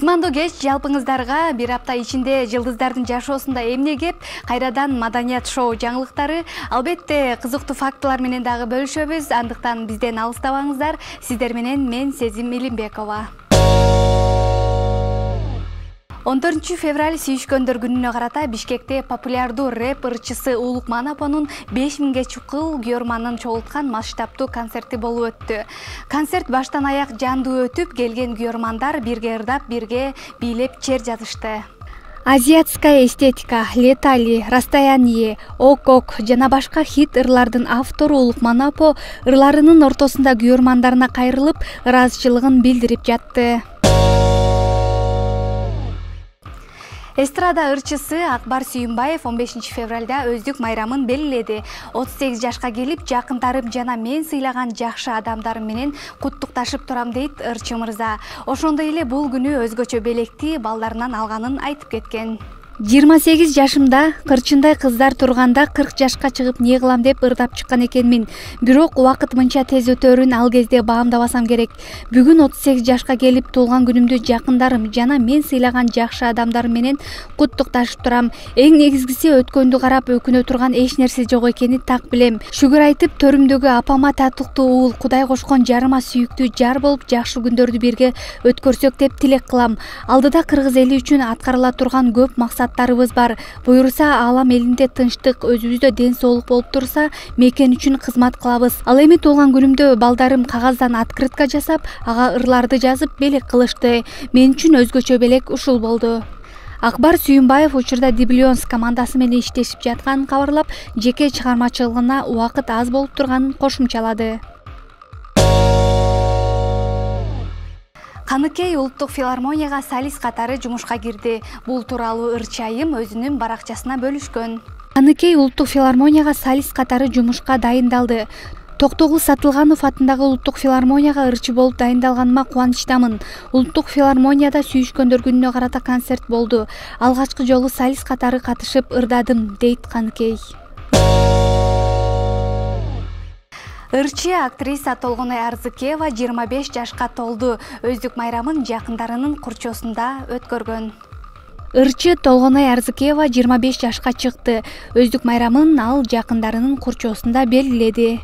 Кутмандуу кеч жалпыңыздарга. Бир апта ичинде жылдыздардын жашоосунда эмне кеп, кайрадан маданият шоу жаңылыктары, албетте кызыктуу фактылар менен дагы бөлүшөбүз. Андыктан бизден алыстабаңыздар. Сиздер менен мен Сезим Илимбекова. 14 февраль сүйүшкөндөр күнүнө карата Бишкекте популярдуу рэп ырчысы Улук Манапонун 5000ге чукул күйөрманын чогулткан масштабтуу концерти болуп өттү. Концерт баштан аяк жандуу өтүп, келген күйөрмандар бирге ырдап, бирге бийлеп чер жазышты. Азиатская эстетика, Летали, Расстояние, Ок-ок жана башка хит ырлардын автору Улук Манапо ырларынын ортосунда күйөрмандарына кайрылып, ыраазычылыгын билдирип жатты. Эстрада ырчысы Акбар Сүйүнбаев 15 февралда өздүк майрамын белгиледи. 38 жашка келип, жакындарым жана мен сыйлаган жакшы адамдарым менен куттукташып турам дейт ырчы мырза. Ошондой эле бул күнү өзгөчө белекти балдарынан алганын айтып кеткен. 28 жашымда кырчындай кыздар турганда 40 жашка чыгып не кылам деп ырдап чыккан экенмин. Бирок убакыт мынча тез өтөрүн ал кезде баамдабасам керек. Бүгүн 38 жашка келип туулган күнүмдү жакындарым жана мен сыйлаган жакшы адамдарым менен куттукташып турам. Эң негизгиси өткөндү карап өкүнө турган эч нерсе жок экенин так билем. Шүгүр айтып төрүмдөгү апама татыктуу уул, Кудай кошкон жарыма сүйүктүү жар болуп жакшы күндөрдү бирге өткөрсөк деп тилек кылам. Алдыда кыргыз эли үчүн аткарыла турган көп максаттарыбыз бар. Буюрса алам элинде тынчтык, өзүбүздө ден соолук болуп турса, мекен үчүн кызмат кылабыз. Ал эми туулган күнүмдө балдарым кагаздан открытка жасап, ага ырларды жазып белек кылышты. Мен үчүн өзгөчө белек ушул болду. Акбар Сүйүнбаев учурда Диблионс командасы менен иштешип жатканын кабарлап, жеке чыгармачылыгына убакыт аз болуп турганын кошумчалады. Каныкей улуттук филармонияга солист катары жумушка кирди. Бул тууралуу ырчы айым өзүнүн баракчасына бөлүшкөн. Каныкей улуттук филармонияга солист катары жумушка дайындалды. Токтогул Сатылганов атындагы улуттук филармонияга ырчы болуп дайындалганыма кубанычтамын. Улуттук филармонияда сүйүшкөндөр күнүнө карата концерт болду. Алгачкы жолу солист катары катышып ырдадым, дейт Каныкей. Ырчы актриса Толгонай Арзыкеева 25 жашка толду. Өздүк майрамын жакындарынын курчоосунда өткөргөн. Ырчы Толгонай Арзыкеева 25 жашка чыкты. Өздүк майрамын ал жакындарынын курчоосунда белгиледи.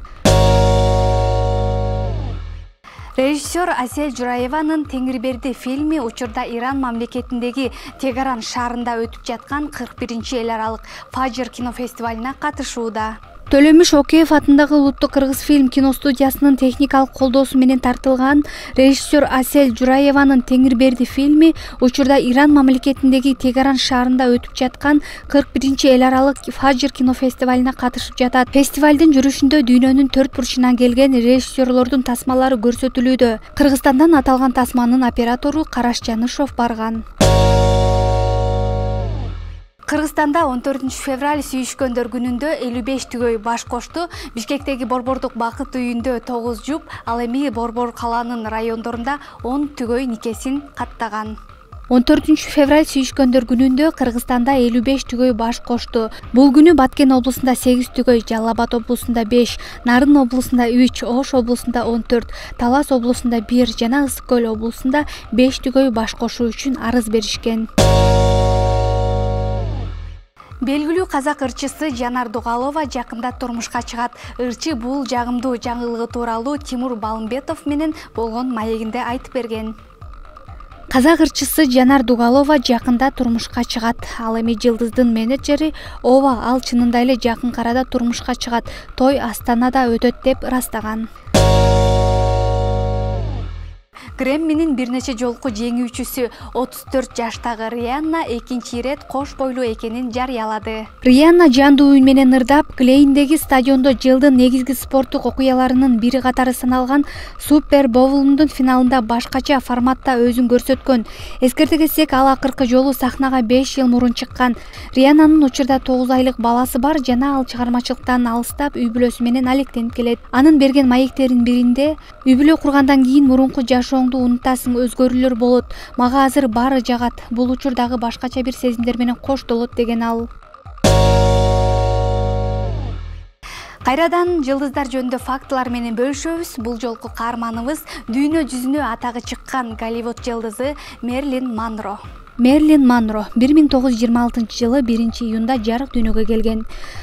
Режиссер Асель Жураеванын Теңирберди фильми учурда Иран мамлекетиндеги Тегаран шаарында өтүп жаткан 41-чи эл аралык Фажыр кинофестивалына катышууда. Төлөмүш Океев атындагы улуттук кыргыз фильм киностудиясынын техникалык колдоосу менен тартылган режиссер Асель Жураеванын Теңирберди фильми учурда Иран мамлекетиндеги Тегаран шаарында өтүп жаткан 41-чи эл аралык Фажыр кинофестивалына катышып жатат. Фестивалдын жүрүшүндө дүйнөнүн төрт бурчунан келген режиссерлордун тасмалары көрсөтүлүүдө. Кыргызстандан аталган тасманын оператору Караш Жанышев барган. Кыргызстанда 14 февраль сүйүшкөндөр күнүндө 55 түгөй баш кошту. Бишкектеги Борбордук бакыт үйүндө 9 жуп, ал эми Борбор калаанын райондорунда 10 түгөй никесин каттаган. 14 февраль сүйүшкөндөр күнүндө Кыргызстанда 55 түгөй баш кошту. Бул күнү Баткен облусунда 8 түгөй, Жалал Абад облусунда 5, Нарын облусунда 3, Ош облусунда 14, Талас облусунда 1 жана Ысык көл облусунда 5 түгөй баш кошуу үчүн арыз беришкен. Белгилүү казак ырчысы Жанар Дугалова жакында турмушка чыгат. Ырчы бул жагымдуу жаңылыгы тууралуу Тимур Балымбетов менен болгон маегинде айтып берген. Казак ырчысы Жанар Дугалова жакында турмушка чыгат. Ал эми жылдыздын менеджери ооба, ал чынында эле жакын арада турмушка чыгат. Той Астанада өтөт деп ырастаган. Грэмминин бир нече жолку жеңүүчүсү 34 жаштагы Рианна экинчи ирет кош бойлуу экенин жарыялады. Рианна жандуу үн менен ырдап, Клейндеги стадиондо жылдын негизги спорттук окуяларынын бири катары саналган Супер Боулдун финалында башкача форматта өзүн көрсөткөн. Эскерте кетсек, ал акыркы жолу сахнага 5 жыл мурун чыккан. Рианнанын учурда 9 айлык баласы бар жана ал чыгармачылыктан алыстап үй бүлөсү менен алектенип келет. Анын берген маектеринин биринде үй бүлө кургандан кийин мурунку жашооңду унутасың, өзгөрүүлөр болот. Мага азыр баары жагат. Бул учурдагы башкача бир сезимдер менен коштолот деген ал. Кайрадан жылдыздар жөнүндө фактылар менен бөлүшөбүз. Бул жолку каарманыбыз дүйнө жүзүнө атагы чыккан Голливуд жылдызы Мэрилин Монро. Мэрилин Монро 1926-жылы 1-июнда жарык дүйнөгө келген.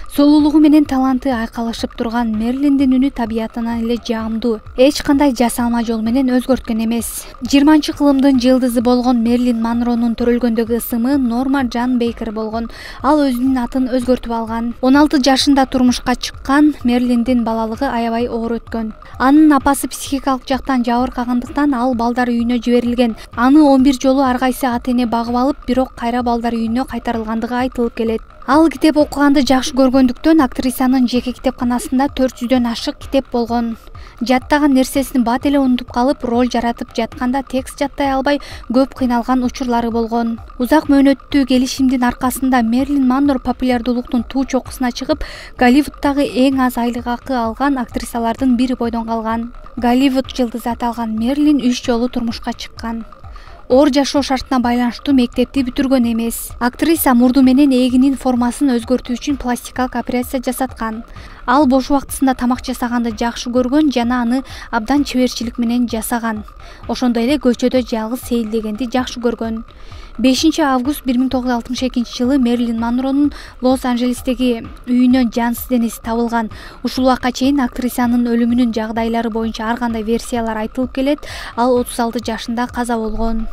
Солулугу менен таланты айкалышып турган Мэрилиндин үнү табиятынан эле жагымдуу. Эч кандай жасалма жол менен өзгөрткөн эмес. 20-кылымдын жылдызы болгон Мэрилин Монронун төрөлгөндөгү ысымы Норма Джан Бейкер болгон. Ал өзүнүн атын өзгөртүп алган. 16 жашында турмушка чыккан. Мэрилиндин балалыгы аябай оор өткөн. Анын апасы психикалык жактан жабыркагандыктан ал балдар үйүнө жиберилген. Аны 11 жолу ар кайсы ата-эне багып алып, бирок кайра балдар үйүнө кайтарылгандыгы айтылып келет. Ал китеп окуганды жакшы көргөндүктөн актрисанын жеке китепканасында 400дөн ашык китеп болгон. Жаттаган нерсесин бат эле унутуп калып, роль жаратып жатканда текст жаттай албай көп кыйналган учурлары болгон. Узак мөөнөттүү келишимдин аркасында Мэрилин Монро популярдуулуктун туу чокусуна чыгып, Голливудтагы эң аз айлык акы алган актрисалардын бири бойдон калган. Голливуд жылдызы аталган Мэрилин 3 жолу турмушка чыккан. Оор жашоо шартына байланыштуу мектепти бүтүргөн эмес. Актриса мурду менен эгинин формасын өзгөртүү үчүн пластикалык операция жасаткан. Ал бош убактысында тамак жасаганды жакшы көргөн жана аны абдан чеберчилик менен жасаган. Ошондой эле көчөдө жалгыз сейилдегенди жакшы көргөн. 5-август 1962-жылы Мэрилин Монронун Лос-Анжелестеги үйүнөн жансыз денеси табылган. Ушул убакка чейин актрисанын өлүмүнүн жагдайлары боюнча ар кандай версиялар айтылып келет. Ал 36 жашында каза болгон.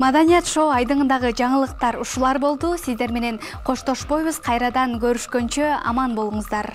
Маданият шоу айдыңындагы жаңылыктар ушулар болду. Сиздер менен коштошпойбуз. Кайрадан көрүшкөнчө аман болуңуздар.